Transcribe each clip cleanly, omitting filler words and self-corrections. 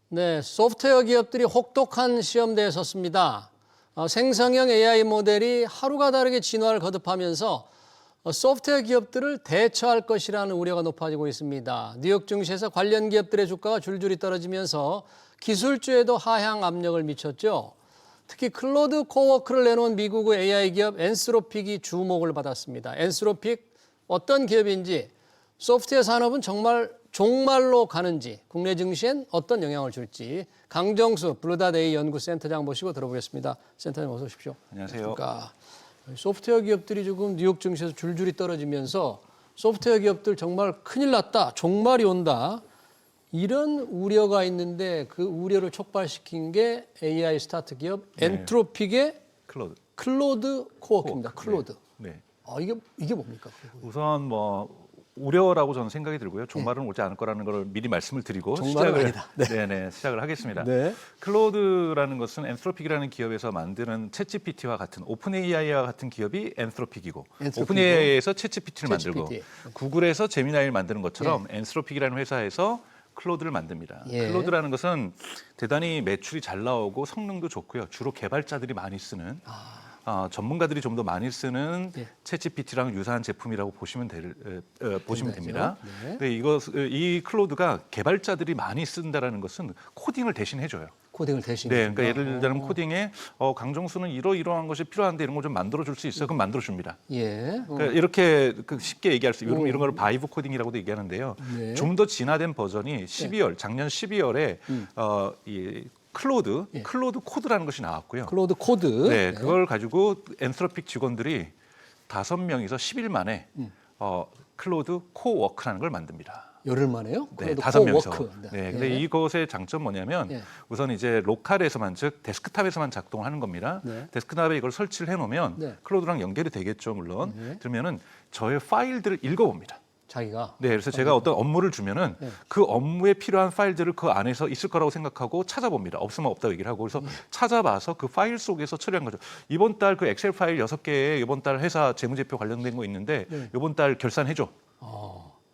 네, 소프트웨어 기업들이 혹독한 시험대에 섰습니다. 생성형 AI 모델이 하루가 다르게 진화를 거듭하면서 소프트웨어 기업들을 대처할 것이라는 우려가 높아지고 있습니다. 뉴욕 증시에서 관련 기업들의 주가가 줄줄이 떨어지면서 기술주에도 하향 압력을 미쳤죠. 특히 클로드 코워크를 내놓은 미국의 AI 기업 엔스로픽이 주목을 받았습니다. 엔스로픽 어떤 기업인지, 소프트웨어 산업은 정말 종말로 가는지, 국내 증시엔 어떤 영향을 줄지 강정수 블루닷 AI 연구센터장 모시고 들어보겠습니다. 센터장 어서 오십시오. 안녕하세요. 그러니까 소프트웨어 기업들이 지금 뉴욕 증시에서 줄줄이 떨어지면서 소프트웨어 기업들 정말 큰일 났다, 종말이 온다, 이런 우려가 있는데 그 우려를 촉발시킨 게 AI 스타트 기업 엔트로픽의 클로드 코워크입니다. 클로드. 네. 이게 뭡니까? 우선 뭐 우려라고 저는 생각이 들고요. 종말은 오지 않을 거라는 걸 미리 말씀을 드리고 시작을 하겠습니다. 네. 클로드라는 것은 엔트로픽이라는 기업에서 만드는 챗GPT와 같은 오픈 AI와 같은 기업이 엔트로픽이고, 오픈 AI에서 챗GPT를 만들고 구글에서 제미나이를 만드는 것처럼 엔트로픽이라는 회사에서 클로드를 만듭니다. 클로드라는 것은 대단히 매출이 잘 나오고 성능도 좋고요. 주로 개발자들이 많이 쓰는 전문가들이 좀 더 많이 쓰는 챗GPT랑 유사한 제품이라고 보시면 됩니다. 네. 이 클로드가 개발자들이 많이 쓴다라는 것은 코딩을 대신 해줘요. 코딩을 대신. 네, 그러니까 예를 들자면 코딩에 강정수는 이러이러한 것이 필요한데 이런 거 좀 만들어 줄 수 있어요. 그럼 만들어 줍니다. 그러니까 이렇게 쉽게 얘기할 수 있어요. 이런 걸 바이브 코딩이라고도 얘기하는데요. 좀 더 진화된 버전이 작년 12월에 이 클로드 코드라는 것이 나왔고요. 클로드 코드. 네, 그걸 가지고 엔트로픽 직원들이 5명이서 10일 만에 클로드 코워크라는 걸 만듭니다. 열흘 만에요? 네, 5명이서. 네, 근데 이것의 장점 뭐냐면 우선 이제 로컬에서만, 즉 데스크탑에서만 작동하는 겁니다. 데스크탑에 이걸 설치를 해놓으면 클로드랑 연결이 되겠죠, 물론. 그러면은 저의 파일들을 읽어봅니다. 자기가. 네, 그래서 제가 어떤 업무를 주면은 그 업무에 필요한 파일들을 그 안에서 있을 거라고 생각하고 찾아봅니다. 없으면 없다고 얘기를 하고, 그래서 찾아봐서 그 파일 속에서 처리한 거죠. 이번 달 그 엑셀 파일 6개에 이번 달 회사 재무제표 관련된 거 있는데 이번 달 결산해줘.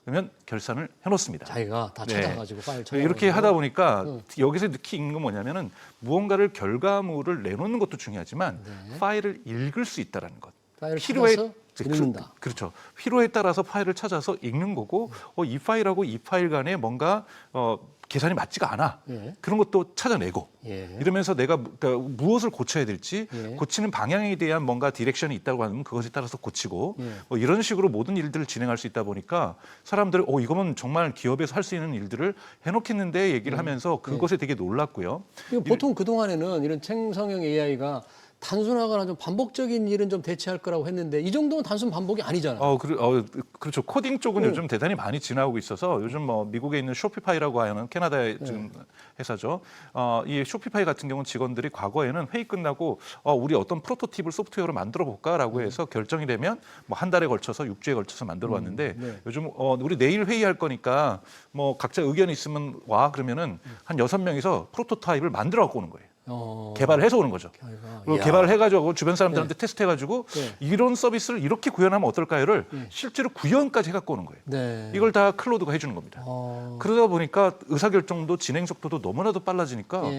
그러면 결산을 해놓습니다. 자기가 다 찾아가지고 파일 찾아. 이렇게 하다 보니까 여기서 느끼는 건 뭐냐면은 무언가를 결과물을 내놓는 것도 중요하지만 파일을 읽을 수 있다라는 것. 파일을 찾아서 읽는다. 그렇죠. 필요에 따라서 파일을 찾아서 읽는 거고, 이 파일하고 이 파일 간에 뭔가 계산이 맞지가 않아. 그런 것도 찾아내고. 이러면서 내가 무엇을 고쳐야 될지, 고치는 방향에 대한 뭔가 디렉션이 있다고 하면 그것에 따라서 고치고, 이런 식으로 모든 일들을 진행할 수 있다 보니까 사람들이 이거는 정말 기업에서 할 수 있는 일들을 해놓겠는데 얘기를 하면서 그것에 되게 놀랐고요. 보통 그동안에는 이런 생성형 AI가 단순하거나 좀 반복적인 일은 좀 대체할 거라고 했는데 이 정도는 단순 반복이 아니잖아요. 그렇죠. 코딩 쪽은 요즘 대단히 많이 진화하고 있어서 요즘 뭐 미국에 있는 쇼피파이라고 하는 캐나다의 지금 회사죠. 이 쇼피파이 같은 경우는 직원들이 과거에는 회의 끝나고 우리 어떤 프로토팁을 소프트웨어로 만들어 볼까라고 해서 결정이 되면 뭐 한 달에 걸쳐서 6주에 걸쳐서 만들어 왔는데 요즘 우리 내일 회의할 거니까 뭐 각자 의견이 있으면 와, 그러면은 한 6명이서 프로토타입을 만들어 갖고 오는 거예요. 개발을 해서 오는 거죠. 그리고 개발을 해가지고 주변 사람들한테 테스트해가지고 이런 서비스를 이렇게 구현하면 어떨까요를 실제로 구현까지 해갖고 오는 거예요. 이걸 다 클로드가 해주는 겁니다. 그러다 보니까 의사결정도 진행 속도도 너무나도 빨라지니까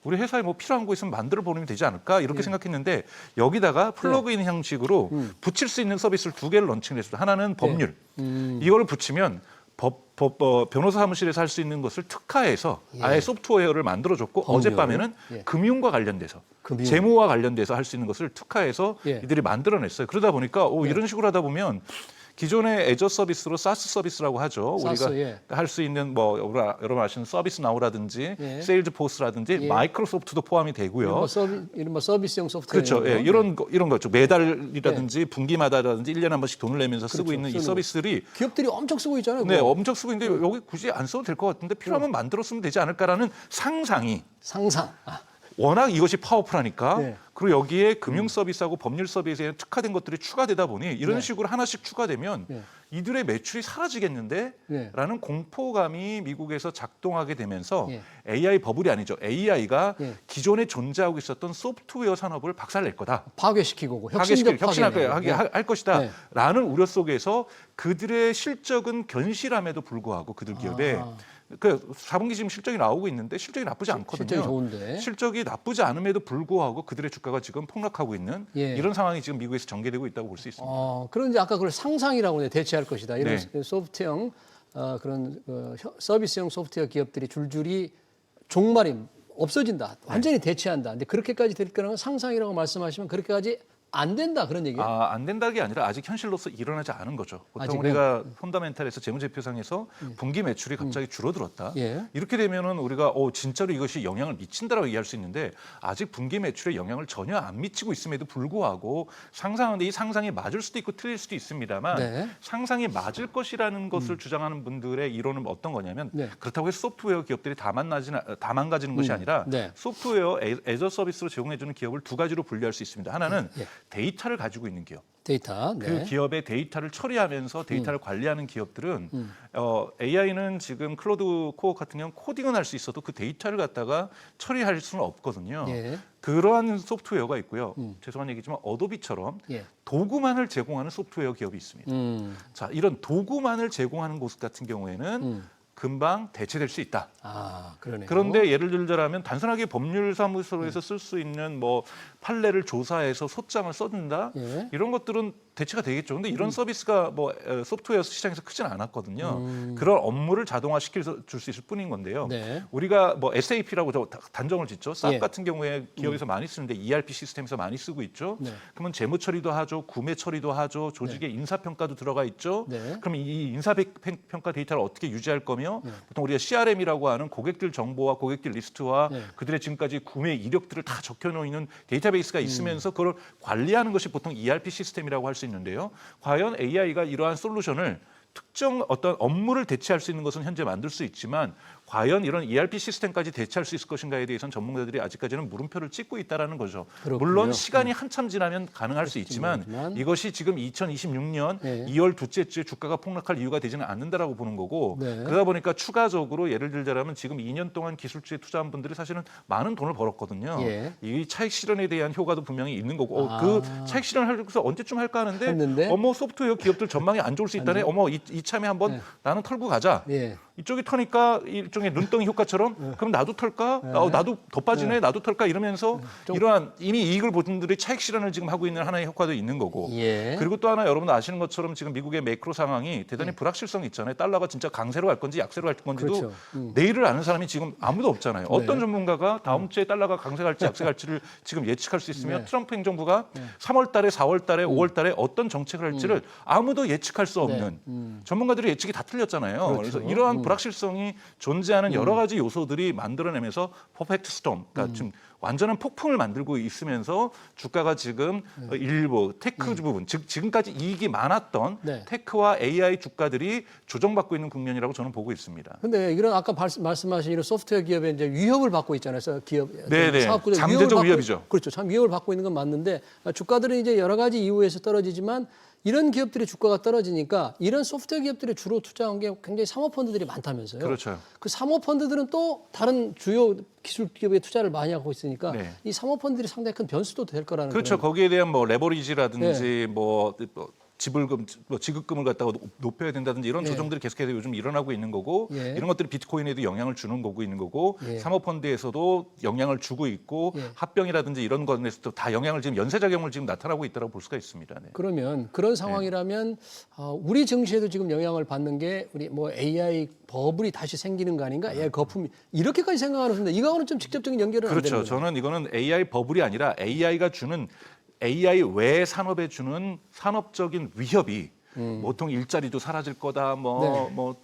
우리 회사에 뭐 필요한 거 있으면 만들어 버리면 되지 않을까 이렇게 생각했는데, 여기다가 플러그인 형식으로 붙일 수 있는 서비스를 2개를 런칭을 했어요. 하나는 법률. 이걸 붙이면 변호사 사무실에서 할 수 있는 것을 특화해서 아예 소프트웨어를 만들어줬고, 어젯밤에는 금융과 관련돼서 재무와 관련돼서 할 수 있는 것을 특화해서 이들이 만들어냈어요. 그러다 보니까 이런 식으로 하다 보면 기존의 애저 서비스로 사스 서비스라고 하죠. 우리가 할 수 있는 뭐 여러분 아시는 서비스 나우라든지 세일즈포스라든지 마이크로소프트도 포함이 되고요. 이른바 서비스용 소프트웨어. 그렇죠. 이런 거죠. 매달이라든지 분기마다라든지 1년에 한 번씩 돈을 내면서 쓰고 있는 이 서비스들이 기업들이 엄청 쓰고 있잖아요. 네, 엄청 쓰고 있는데 여기 굳이 안 써도 될 것 같은데 필요하면 만들어 쓰면 되지 않을까라는 상상. 워낙 이것이 파워풀하니까. 그리고 여기에 금융 서비스하고 법률 서비스에 특화된 것들이 추가되다 보니 이런 식으로 하나씩 추가되면 이들의 매출이 사라지겠는데 라는 공포감이 미국에서 작동하게 되면서 AI 버블이 아니죠. AI가 기존에 존재하고 있었던 소프트웨어 산업을 박살낼 거다. 파괴시키고 혁신하게 할 것이다. 라는 우려 속에서 그들의 실적은 견실함에도 불구하고 그들 기업에 그 4분기 지금 실적이 나오고 있는데 실적이 나쁘지 않거든요. 실적이 좋은데. 실적이 나쁘지 않음에도 불구하고 그들의 주가가 지금 폭락하고 있는 예. 이런 상황이 지금 미국에서 전개되고 있다고 볼 수 있습니다. 그런 이제 아까 그걸 상상이라고 해 대체할 것이다. 이런 네. 소프트형 그런 서비스형 소프트웨어 기업들이 줄줄이 종말이 없어진다. 완전히 대체한다. 근데 그렇게까지 될 거라는 상상이라고 말씀하시면 그렇게까지 안 된다 그런 얘기예요. 안 된다는 게 아니라 아직 현실로서 일어나지 않은 거죠. 보통 아직은? 우리가 펀더멘탈에서 재무제표상에서 분기 매출이 갑자기 줄어들었다. 예. 이렇게 되면은 우리가 진짜로 이것이 영향을 미친다라고 얘기할 수 있는데 아직 분기 매출에 영향을 전혀 안 미치고 있음에도 불구하고 상상하는데 이 상상이 맞을 수도 있고 틀릴 수도 있습니다만 네. 상상이 맞을 것이라는 것을 주장하는 분들의 이론은 어떤 거냐면 네. 그렇다고 해서 소프트웨어 기업들이 다 망가지는 것이 아니라 네. 소프트웨어 애저 서비스로 제공해주는 기업을 두 가지로 분류할 수 있습니다. 하나는 예. 데이터를 가지고 있는 기업. 데이터. 네. 그 기업의 데이터를 처리하면서 데이터를 관리하는 기업들은 AI는 지금 클로드 코어 같은 경우는 코딩은 할 수 있어도 그 데이터를 갖다가 처리할 수는 없거든요. 예. 그러한 소프트웨어가 있고요. 죄송한 얘기지만 어도비처럼 예. 도구만을 제공하는 소프트웨어 기업이 있습니다. 자, 이런 도구만을 제공하는 곳 같은 경우에는 금방 대체될 수 있다. 그러네요. 그런데 예를 들자면 단순하게 법률사무소에서 쓸 수 있는 뭐 판례를 조사해서 소장을 써준다 예. 이런 것들은 대체가 되겠죠. 근데 이런 서비스가 뭐 소프트웨어 시장에서 크지는 않았거든요. 그런 업무를 자동화시킬 줄 수 있을 뿐인 건데요. 네. 우리가 뭐 SAP라고 단정을 짓죠. SAP 예. 같은 경우에 기업에서 많이 쓰는데 ERP 시스템에서 많이 쓰고 있죠. 네. 그러면 재무 처리도 하죠, 구매 처리도 하죠, 조직의 인사 평가도 들어가 있죠. 네. 그럼 이 인사 평가 데이터를 어떻게 유지할 거며 보통 우리가 CRM이라고 하는 고객들 정보와 고객들 리스트와 네. 그들의 지금까지 구매 이력들을 다 적혀놓는 데이터베이스가 있으면서 그걸 관리하는 것이 보통 ERP 시스템이라고 할 수 있는데요. 과연 AI가 이러한 솔루션을 특정 어떤 업무를 대체할 수 있는 것은 현재 만들 수 있지만 과연 이런 ERP 시스템까지 대체할 수 있을 것인가에 대해서는 전문가들이 아직까지는 물음표를 찍고 있다라는 거죠. 그렇군요. 물론 시간이 한참 지나면 가능할 수 있지만 모르지만. 이것이 지금 2026년 네. 2월 둘째 주에 주가가 폭락할 이유가 되지는 않는다라고 보는 거고 네. 그러다 보니까 추가적으로 예를 들자면 지금 2년 동안 기술주에 투자한 분들이 사실은 많은 돈을 벌었거든요. 예. 이 차익 실현에 대한 효과도 분명히 있는 거고 그 차익 실현을 하려서 언제쯤 할까 하는데 했는데? 어머 소프트웨어 기업들 전망이 안 좋을 수 있다네. 어머 이참에 한번 나는 털고 가자. 예. 이쪽이 터니까 일종의 눈덩이 효과처럼 그럼 나도 털까? 나도 더 빠지네. 나도 털까? 이러면서 이러한 이미 이익을 본 분들이 차익 실현을 지금 하고 있는 하나의 효과도 있는 거고. 예. 그리고 또 하나 여러분 아시는 것처럼 지금 미국의 매크로 상황이 대단히 불확실성이 있잖아요. 달러가 진짜 강세로 갈 건지 약세로 갈 건지도 그렇죠. 내일을 아는 사람이 지금 아무도 없잖아요. 어떤 전문가가 다음 주에 달러가 강세 갈지 약세 갈지를 지금 예측할 수 있으며 트럼프 행정부가 3월 달에 4월 달에 5월 달에 어떤 정책을 할지를 아무도 예측할 수 없는 전문가들의 예측이 다 틀렸잖아요. 그렇죠. 그래서 이러한 불확실성이 존재하는 여러 가지 요소들이 만들어내면서 퍼펙트 스톰, 그러니까 지금 완전한 폭풍을 만들고 있으면서 주가가 지금 일부 테크 부분, 즉 지금까지 이익이 많았던 네. 테크와 AI 주가들이 조정받고 있는 국면이라고 저는 보고 있습니다. 근데 이런 아까 말씀하신 이런 소프트웨어 기업에 이제 위협을 받고 있잖아요. 그래서 기업 네네. 사업구조 잠재적 위협이죠. 그렇죠. 참 위협을 받고 있는 건 맞는데 주가들은 이제 여러 가지 이유에서 떨어지지만 이런 기업들의 주가가 떨어지니까 이런 소프트웨어 기업들이 주로 투자한 게 굉장히 사모펀드들이 많다면서요. 그렇죠. 그 사모펀드들은 또 다른 주요 기술 기업에 투자를 많이 하고 있으니까 네. 이 사모펀드들이 상당히 큰 변수도 될 거라는 그렇죠. 그런. 거기에 대한 뭐 레버리지라든지 뭐 지불금, 지급금을 갖다가 높여야 된다든지 이런 예. 조정들이 계속해서 요즘 일어나고 있는 거고 예. 이런 것들이 비트코인에도 영향을 주는 거고 있는 거고 예. 사모펀드에서도 영향을 주고 있고 예. 합병이라든지 이런 것에서도 다 영향을 지금 연쇄작용을 지금 나타나고 있다고 볼 수가 있습니다. 네. 그러면 그런 상황이라면 우리 증시에도 지금 영향을 받는 게 우리 뭐 AI 버블이 다시 생기는 거 아닌가? AI 거품이 이렇게까지 생각하는 건데 이거하고는 좀 직접적인 연결은 안 되는 그렇죠. 거예요. 저는 이거는 AI 버블이 아니라 AI가 주는 AI 외 산업에 주는 산업적인 위협이 보통 일자리도 사라질 거다, 뭐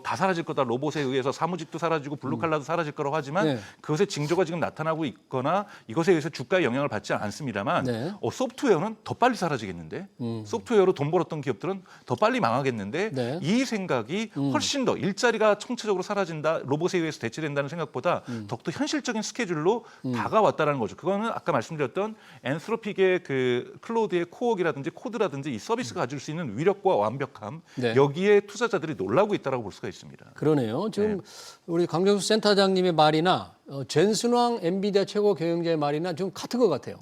다 사라질 거다. 로봇에 의해서 사무직도 사라지고 블루칼라도 사라질 거라고 하지만 네. 그것의 징조가 지금 나타나고 있거나 이것에 의해서 주가에 영향을 받지 않습니다만 네. 소프트웨어는 더 빨리 사라지겠는데 소프트웨어로 돈 벌었던 기업들은 더 빨리 망하겠는데 네. 이 생각이 훨씬 더 일자리가 총체적으로 사라진다. 로봇에 의해서 대체된다는 생각보다 더욱더 현실적인 스케줄로 다가왔다는 거죠. 그거는 아까 말씀드렸던 엔트로픽의 그 클로드의 코어기라든지 코드라든지 이 서비스가 가질 수 있는 위력과 완벽함 네. 여기에 투자자들이 놀라고 있다고 볼 수가 있습니다. 그러네요. 지금 우리 강정수 센터장님의 말이나 젠슨왕 엔비디아 최고 경영자의 말이나 좀 같은 것 같아요.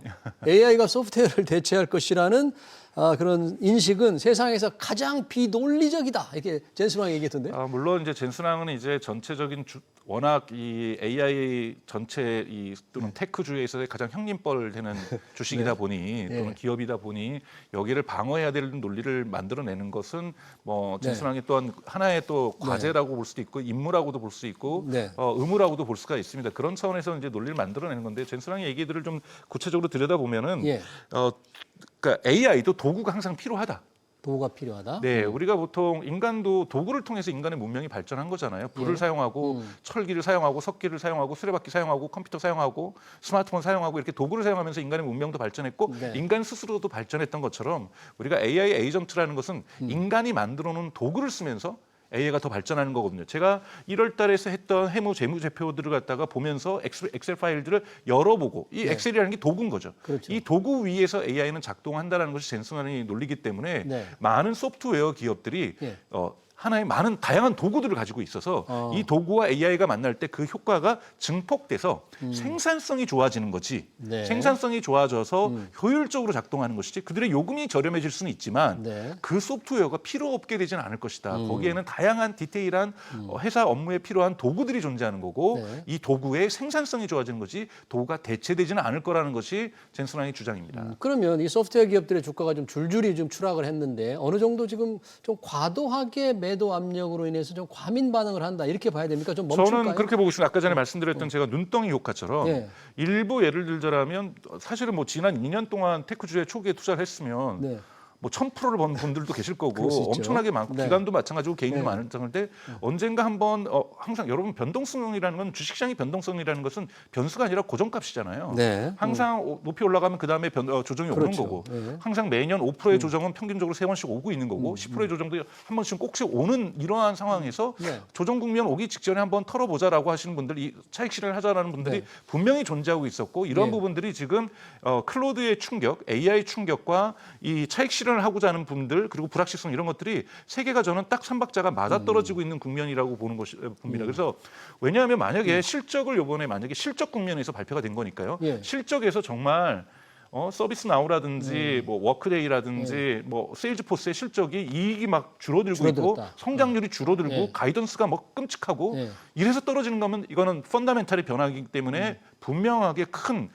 AI가 소프트웨어를 대체할 것이라는 그런 인식은 세상에서 가장 비논리적이다. 이렇게 젠슨왕이 얘기했던데. 물론 이제 젠슨왕은 이제 전체적인 워낙 이 AI 전체 또는 테크주에 있어서 가장 형님뻘 되는 주식이다 보니 또는 기업이다 보니 여기를 방어해야 될 논리를 만들어내는 것은 뭐 젠슨왕이 또한 하나의 또 과제라고 볼 수도 있고 임무라고도 볼 수 있고 의무라고도 볼 수가 있습니다. 그런 차원에서 이제 논리를 만들어내는 건데 젠슨왕의 얘기들을 좀 구체적으로 들여다보면은 그러니까 AI도 도구가 항상 필요하다. 도구가 필요하다. 네, 우리가 보통 인간도 도구를 통해서 인간의 문명이 발전한 거잖아요. 불을 사용하고 철기를 사용하고 석기를 사용하고 수레바퀴 사용하고 컴퓨터 사용하고 스마트폰 사용하고 이렇게 도구를 사용하면서 인간의 문명도 발전했고 인간 스스로도 발전했던 것처럼 우리가 AI 에이전트라는 것은 인간이 만들어 놓은 도구를 쓰면서 AI가 더 발전하는 거거든요. 제가 1월 달에서 했던 해무 재무제표들을 갖다가 보면서 엑셀 파일들을 열어보고 이 엑셀이라는 게 도구인 거죠. 그렇죠. 이 도구 위에서 AI는 작동한다는 것이 젠슨왕의 논리이기 때문에 많은 소프트웨어 기업들이 하나의 많은 다양한 도구들을 가지고 있어서 이 도구와 AI가 만날 때 그 효과가 증폭돼서 생산성이 좋아지는 거지. 생산성이 좋아져서 효율적으로 작동하는 것이지. 그들의 요금이 저렴해질 수는 있지만 그 소프트웨어가 필요 없게 되지는 않을 것이다. 거기에는 다양한 디테일한 회사 업무에 필요한 도구들이 존재하는 거고 이 도구의 생산성이 좋아지는 거지 도구가 대체되지는 않을 거라는 것이 젠슨왕의 주장입니다. 그러면 이 소프트웨어 기업들의 주가가 좀 줄줄이 좀 추락을 했는데 어느 정도 지금 좀 과도하게 매도 압력으로 인해서 좀 과민 반응을 한다 이렇게 봐야 됩니까? 좀 멈출까요? 저는 그렇게 보고 있습니다. 아까 전에 말씀드렸던 제가 눈덩이 효과처럼 일부 예를 들자면 사실은 뭐 지난 2년 동안 테크주에 초기에 투자를 했으면 뭐 1000%를 번 분들도 계실 거고 엄청나게 많고 기관도 마찬가지고 개인도 많은데 언젠가 한번 항상 여러분 변동성이라는 건 주식시장의 변동성이라는 것은 변수가 아니라 고정값이잖아요. 항상 높이 올라가면 그 다음에 조정이 오는 거고 항상 매년 5%의 조정은 평균적으로 3번씩 오고 있는 거고 10%의 조정도 한 번씩 꼭씩 오는 이러한 상황에서 조정 국면 오기 직전에 한번 털어보자라고 하시는 분들, 이 차익 실현을 하자라는 분들이 분명히 존재하고 있었고 이런 부분들이 지금 클로드의 충격, AI 충격과 이 차익 실현 을 하고자 하는 분들 그리고 불확실성 이런 것들이 세계가 저는 딱 삼박자가 맞아떨어지고 있는 국면이라고 보는 것이 봅니다. 그래서 왜냐하면 만약에 실적을 이번에 만약에 실적 국면에서 발표가 된 거니까요. 실적에서 정말 서비스 나우라든지 뭐 워크데이라든지 뭐 세일즈포스의 실적이 이익이 막 줄어들고 있고 성장률이 줄어들고 가이던스가 뭐 끔찍하고 이래서 떨어지는 거면 이거는 펀다멘탈의 변화이기 때문에 분명하게 큰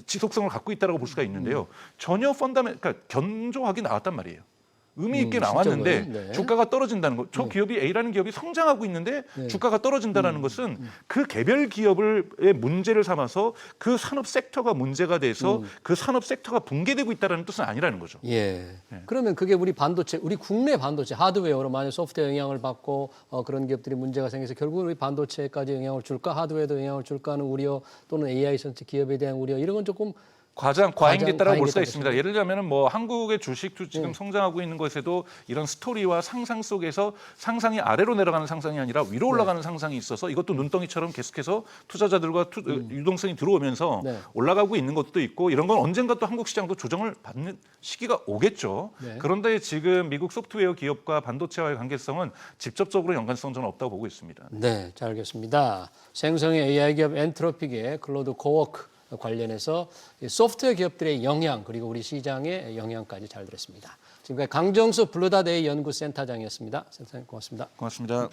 지속성을 갖고 있다고 볼 수가 있는데요. 전혀 그러니까 견조하게 나왔단 말이에요. 의미 있게 나왔는데 주가가 떨어진다는 것. 저 기업이 A라는 기업이 성장하고 있는데 주가가 떨어진다는 것은 그 개별 기업의 문제를 삼아서 그 산업 섹터가 문제가 돼서 그 산업 섹터가 붕괴되고 있다는 뜻은 아니라는 거죠. 그러면 그게 우리 반도체, 우리 국내 반도체 하드웨어로 만약 소프트웨어 영향을 받고 그런 기업들이 문제가 생겨서 결국은 우리 반도체까지 영향을 줄까, 하드웨어도 영향을 줄까 하는 우려 또는 AI 전체 기업에 대한 우려 이런 건 조금 과잉됐다라고 볼 수가 있습니다. 예를 들자면 뭐 한국의 주식도 지금 성장하고 있는 것에도 이런 스토리와 상상 속에서 상상이 아래로 내려가는 상상이 아니라 위로 올라가는 상상이 있어서 이것도 눈덩이처럼 계속해서 투자자들과 유동성이 들어오면서 올라가고 있는 것도 있고 이런 건 언젠가 또 한국 시장도 조정을 받는 시기가 오겠죠. 그런데 지금 미국 소프트웨어 기업과 반도체와의 관계성은 직접적으로 연관성 저는 없다고 보고 있습니다. 네, 잘 알겠습니다. 생성의 AI 기업 엔트로픽의 클로드 코워크 관련해서 소프트웨어 기업들의 영향 그리고 우리 시장의 영향까지 잘 들었습니다. 지금까지 강정수 블루닷 AI 연구센터장이었습니다. 센터장님 고맙습니다. 고맙습니다.